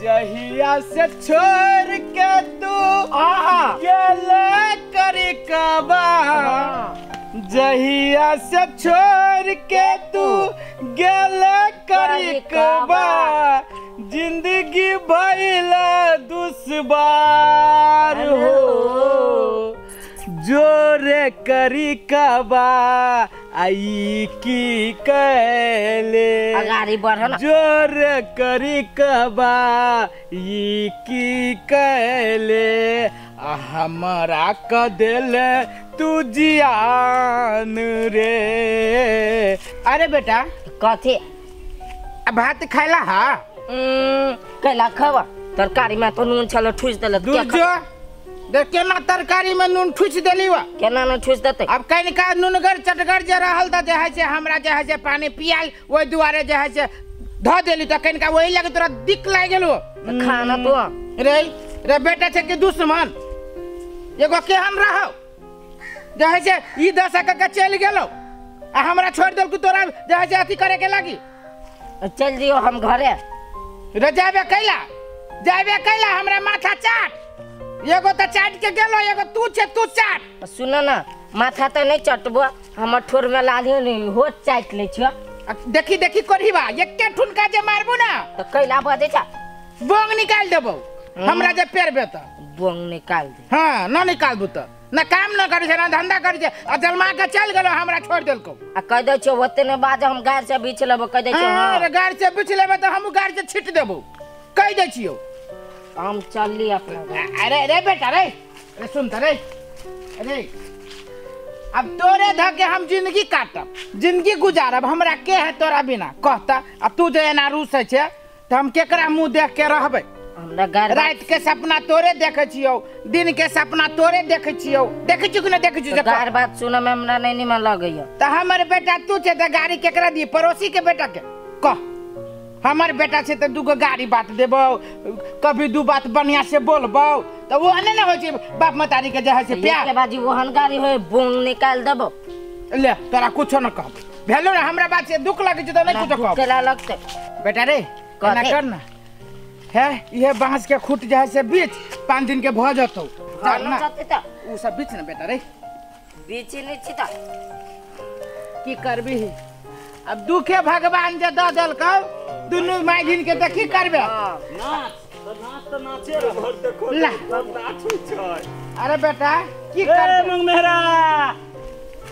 जहिया से छोड़ के तू गेले करी कबा, जहिया से छोड़ के तू गेले करी कबा, जिंदगी भइला दुश्वार हो, जोरे करी कबा आई की कहले अगाड़ी बढ़ना, जोर करी कबा ई की कहले हमारा क दिल तू जियान रे। अरे बेटा कथी भात खाइला हा? कैला खबा तरकारी में तो नून छलो ठूस देल। दूर जो देख केना तरकारी में नून ठूस देली वा, केना न ठूस देते। अब कनिका नूनगर चटगर जे रहल त जे है से हमरा जे है से पानी पियाल ओइ दुआरे जे है से ध देली त कनिका ओइ लगे तोरा दिक लाग गेलो खाना तो रे। रे बेटा छे कि दुश्मन एगो केहन रहो जे है से ई दशा के चल गेलो आ हमरा छोड़ देल कि तोरा जे है से अथी करे के लागी। चल दियो हम घरे रे जाबे कैला हमरा माथा चाट, एगो त चाट के गेलो एगो तू छे तू चाट। सुन ना माथा तो नहीं चटबो हमर ठोर में लाली नहीं हो चाट ले छियो। देखी देखी करहिबा एके ठुनका जे मारबो ना तो कैला बदे छा बोंग निकाल देबो हमरा जे पेरबे त बोंग निकाल दे। हां न निकालबो त ना काम न करे छे ना धंधा करे छे आ जलमा के चल गेलो हमरा छोड़ देलको। आ कह दे छो ओते ने बाद हम गार से बीछ लेबो कह दे छो। हां रे गार से बीछ लेबे त हम गार से छिट देबो कह दे छियो। हम चलली अपना। अरे रे बेटा रे सुन त रे अरे अब तोरे धके हम जिंदगी काटब जिंदगी गुजारब हमरा के है तोरा बिना कहता। अब तू जे एना रूस छे त हम केकरा मुंह देख के रहबे। हमरा गार रात के सपना तोरे देखे छियो दिन के सपना तोरे देखे छियो देखे छी कि न देखे छी। गार बात सुन में हमरा नहीं निमन लगैया। त हमर बेटा तू छे त गाड़ी केकरा दी पड़ोसी के बेटा के कह। हमर बेटा छे त दुगो गाड़ी बात देबो कभी दू बात बढ़िया से बोलबो त वो ने न हो छी बाप मतारी के जे है से प्यार के बाजी ओहन गाड़ी होय बोंग निकाल देबो। ले तोरा कुछो न कहब भेलो ना हमरा बात से दुख लागे छ त नहीं कुछो कहब। केला लगते बेटा रे केना करना है ये बांस के खूट जे है से बीच 5 दिन के भ जतो ना उ सब बीच न बेटा रे बीच नहीं छिता की करबी। अब दुखे भगवान जे द देलकौ दुनु माय दिन के त की करबे। नाच तो नाचे रे भर देखो नाच छै। अरे बेटा की करबे मंग मेहरा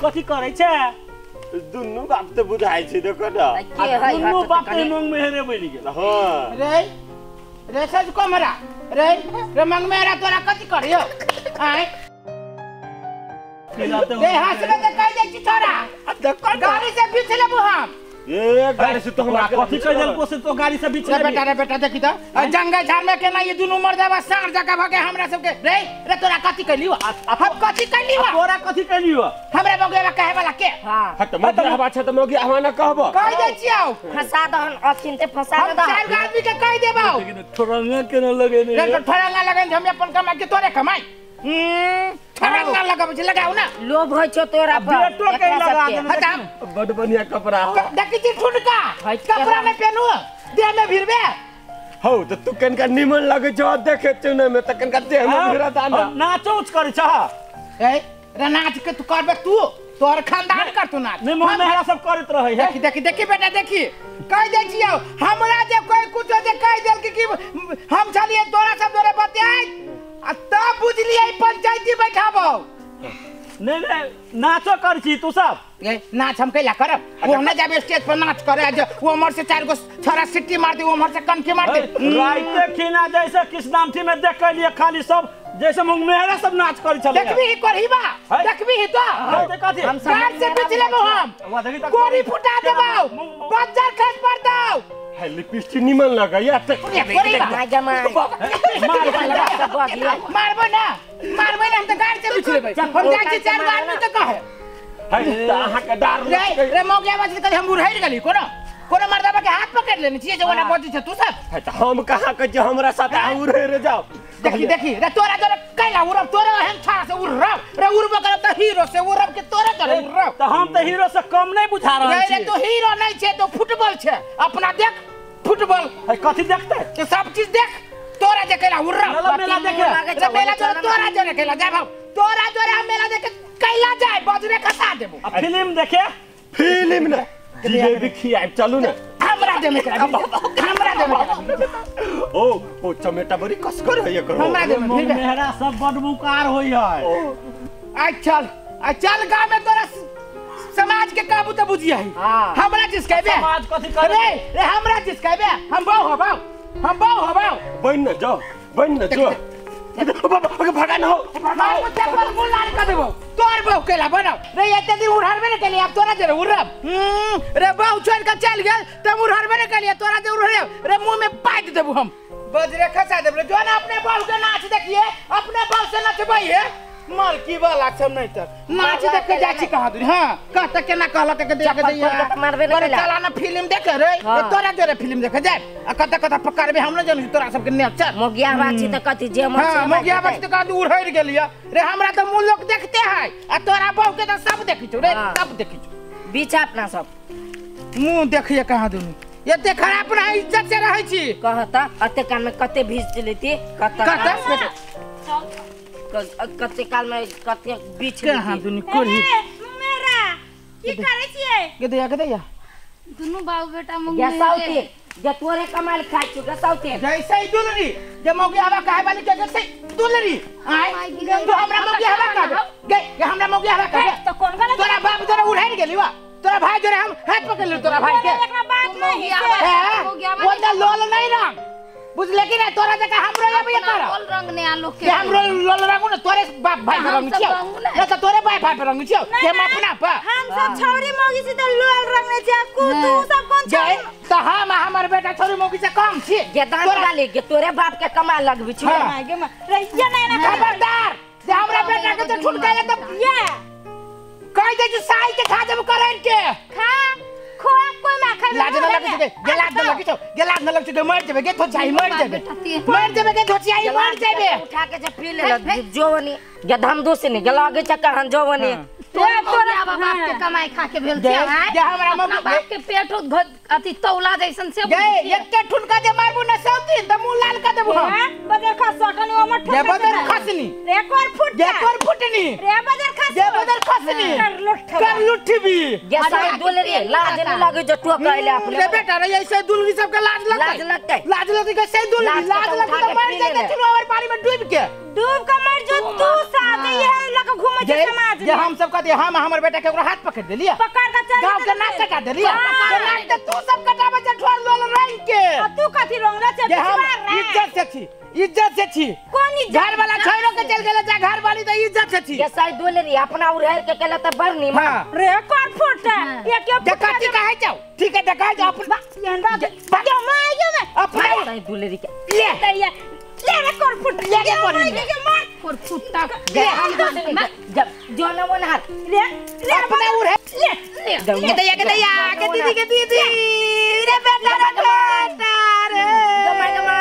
कथि करै छै? दुनु बाप त बुझाइ छै देखो न दुनु बाप के मंग मेहरे बनि गेल। हां रे सज कोमरा रे मंग मेहरा तोरा कथि करियो आय रे हंसबे त कह दे छी तोरा देखो गाड़ी से बीच लेबो हम। ए गाड़ी से तो हमरा कथि कह देल को से तो गाड़ी से बीच रे बेटा देखी त जंगल झाड़ में केना ये दुनु मर जाबा सार जका भगे हमरा सब के रे तोरा कथि कहलियो हम कथि कहलियो तोरा कथि कहलियो हमरा बगेवा कहे वाला के। हां हट मत रहबा छ त मोगी आवाना कहबो कह दे छियो फसा दहन अखिन ते फसा हम दे। चार आदमी के कह देबो लेकिन ठोरंगा के न लगे ने रे ठोरंगा लगे हम अपन कमाई के तोरे कमाई ठोरंगा लगाबे छ लगाऊ ना लोभ होय छ तोरा पर बेटो के लगा दे हटा बड बढ़िया कपड़ा हो देखी छी ठुनका कपड़ा में पहनु देह में भिरबे हो त तू कनका निमन लगे छ देखे चुने में त कनका देह में भिरा दाना नाचो करे छ रे नाच के तू करबे तू तोहर खानदान कर तू नाच नहीं मोह मेहरा सब करत रहे है। देखी बेटा देखी कह दे छियो हमरा जे कोई कुछ जे कह देल कि हम चलिए तोरा सब तोरे बतियाई आ तब बुझलिए पंचायती बैठाबो। नहीं नाचो कर छी तू सब नाच हम कैला करब वो न जाबे स्टेज पर नाच करे जे वो मर से 4 गो छोरा सिट्टी मार दे वो मर से कनकी मार दे राइते खिना जैसे कृष्णामठी में देख के लिए खाली सब जैसे मुंग मेहरा सब नाच कर चले देखबी ही करहिबा देखबी ही तो कथि हम कार से पिछले हम कोरी फुटा देबो बच्चा खस पर दो है लिपस्टिक निमन लगा या त माय जमा मारबो ना हम तो कार से पिछले हम जाके 4 आदमी तो कहे है त अहा के डार रे मौके बात कर हम बुढ़ाई गेली कोनो कोनो मर्दाबा के हाथ पकड़ लेनी चाहिए जवाना बजी छे तू सब है तो हम कहां के जो हमरा साथ आउर रे जाओ देखी देखी रे तोरा जरे कैला उरब तोरा हम छाड़ा से उरब रे उरब कर त हीरो से उरब के तोरा जरे उरब तो हम तो हीरो से कम नहीं बुझा रहे रे तो हीरो नहीं छे तो फुटबॉल छे अपना देख फुटबॉल है कथि देखते के सब चीज देख तोरा जे कैला उरब मेला देखे रे मेला जरे तोरा जरे कैला जा भाव तोरा जरे हम मेला देख कैला जाए बजरे खसा देबो फिल्म देखे फिल्म ना जिलेबी खियाए चलू ना हमरा दे में करा ओ चमेटा बड़ी कसकर है ये करो हमरा दे में फिर मेहरा सब बदबुकार होई है आज चल गांव में तोरा समाज के काबू तो बुझिया है हमरा जिस कहबे समाज कथि करे रे हमरा जिस कहबे हम बहु हबाऊ बन न जाओ भगा न हो मार को चप्पल गुलाल कर देबो तोर बहु केला बनाओ रे एते दिन उड़ारबे ने केली अब तोरा जरे उड़ब रे बहु छोड़ के चल गेल तब उड़ारबे ने केली तोरा जे उड़े रे मुंह में पाद देबो हम बजरे खसा देब रे जो ना अपने बहु के नाच देखिए अपने बहु से नचबई है मार की वाला सब नहीं तक नाच देख के जाची कहां दूर हां कहत के ना कहला के देख के दैया पर चला ना फिल्म देख रे तोरा जरे फिल्म देख जाए आ कत पकड़बे हम न जन तोरा सब के नेचर मोगिया बाची त कथि जे मन से मोगिया बाची त का दूर हट गेलिया रे हमरा त मुंह लोग देखते है आ तोरा बहु के त सब देखि छौ रे सब देखि छौ बीच अपना सब मुंह देखिए कहां दुनु एते खराब ना इज्जत से रहै छी कहता अते काल में कते भीज लेती कते काल में कते बीच कहां दुनु कोली मेरा की करे छिए के दैया दुनु बाबू बेटा मुंह या साउती जे तोरे कमाल खाइ छु के साउती जैसे ही दुलरी जे मोगिया हवा काहे वाली के जैसे दुलरी आय तो हमरा मोगिया हवा का गे हमरा मोगिया हवा का तो कौन गलत तोरा बाप जरा उड़ाई गेली वा तोरा भाई जरा हम हाथ पकड़ ले तोरा भाई के एकरा बात नहीं है वो त लोल नहीं रंग बुझले कि नहीं तोरा जका हमरो ये भी कर लोल रंग ने आलो के हमरो लोल रंग न तोरे बाप भाई रंग छियो न त तोरे भाई रंग छियो के हम अपना पा हम सब छौरी मोगी से तो लोल रंग ने जा तू सब कौन जे त हम हमर बेटा छोरी मोगी से कम छी जे दांत डाली के तोरे बाप के कमाल लगबी छु आगे में रहिया नहीं ना खबरदार जे हमरा बेटा के तो छुटका ले त ये कह दे जो साई के खा देब करन के खा खोआ कोई ना खा लाज न लगे गेलाज न लगे गेलाज न लगे मर जेबे के थोचाई मर जेबे के थोचाई मर जेबे उठा के जे पी ले जोवनी गे धम दोसे ने गे लागे चक्कर हन जोवनी तोरा बाप के कमाई खा के भेल छै जे हमरा बाप के पेट अति तौला जैसन से गे एके ठुनका जे मारबू न सौतीन त मुंह लाल कर देबू हम बजर खा सकनी ओ मठ जे बदर खसनी रेकॉर्ड फुट जे कर फुटनी रे बजर खा जे बदर खसनी कर लुठबी गे साई दुलरी लाज न लागे जो टो कहले अपने रे बेटा रे ऐसे दुलगी सब के लाज लगते लाज लगते के से दुलगी लाज लगते त मर जाते चुनावर पानी में डूब के मर जो तू साथ ये लग घूमे के समाज जे हम सब कहते हम हमर बेटा के ओकरा हाथ पकड़ देलिया पकड़ के चल गांव के नाक कटा देलिया नाक त तू सब कटाबे छ ठोल लोल रंग के तू कथि रंग रे जे हम इज्जत से छी कौन घर वाला छोरो के चल गेले जा घर वाली त इज्जत से छी गे साई दुलरी अपना उड़ार के केला त बरनी हां रेकॉर्ड फुट ये के देखती कहे जाओ ठीक है देखा जाओ अपन यंदा जमाइयो में अपना साई दुलरी के ले रेकॉर्ड फुट ले के कर मार कर फुटता गे हम जब जो न वन हाथ रे अपना उड़े ले के दैया के दीदी रे बेटा रे गमा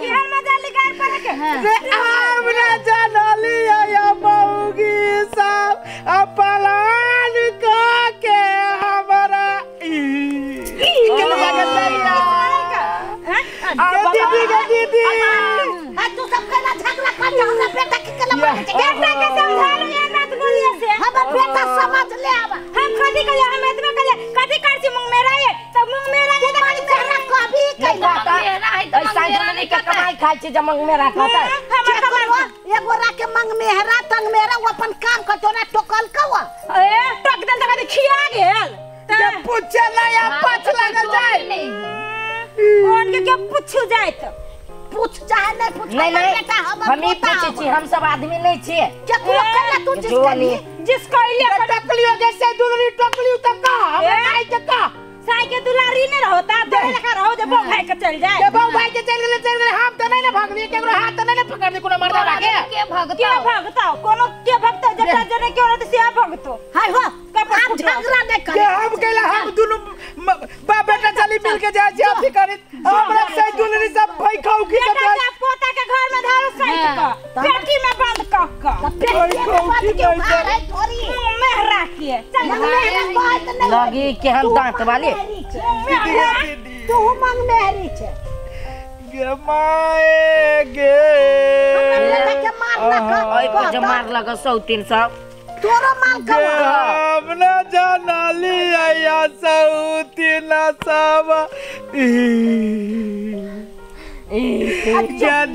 केहन मजा लिगार पर के रे हमरा जानली या मौगी सब अपलान का के हमरा के लगा दैया दीदी तू सब कहना झगड़ा कर हमरा बेटा के बेटा के समझा लो ये बात बोलिए से हमर बेटा समझ ले आवा हम कथि कहले हम एतबे कहले कथि कर छी मुंह मेरा ये तब मुंह मेरा ये झगड़ा कभी कहला ऐसा दुलरी के कमाई खाइ छी जमंग मेरा खाता हमर खबर एगो राके मंग मेहरा तंग मेरा वो अपन काम कर तोरा टोकल कवा ए टक दल तक खिया गेल ये पूछे ना या पछ लगल जाए कौन के पूछू जाए तो पूछ चाहे नहीं पूछ नहीं हम ही पूछे छी हम सब आदमी नहीं छिए क्या तू कहला तू जिस कहली जिस कहले टकलियो जैसे दुलरी टकलियो त का हम नहीं त का साई के दुलारी ने रहता तोरे लेखा रहो जे बहु भाई के चल जाए के बहु भाई के चल गेले हम त नहीं ना भागली केकरो हाथ त नहीं ना पकड़ दे कोनो मर्दा भागे के भगता कोनो के भगता जटा जने के औरत से भगतो हाय हो आप झगड़ा नहीं के करे हम केला हम दोनों बाप बेटा चली मिल के जाए छी अथी करी हमरा से दुलरी सब भाई खाऊ की सब बेटा के पोता के घर में धरो सहित का पेटी में बंद कर थोड़ी मेहरा के चल बात नहीं लगी के हम दांत वाले तू मंग मेहरी छे गे माए गे के मार ना ओए पे जमार लगा 100-300 तोरो माल का हम न जानाली आया सऊती न सब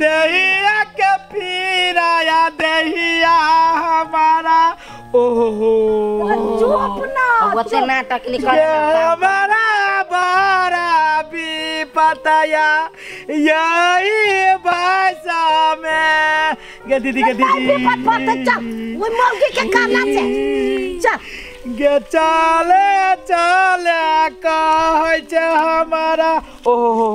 दहिया के फिर आया दहिया हमारा ओहो चुप ना ओते नाटक निकल हमारा बारा भी पताया यही भाषा में गे दीदी चल वो मुर्गी के खाना से चल गे चले चले कहै छै हमारा ओहो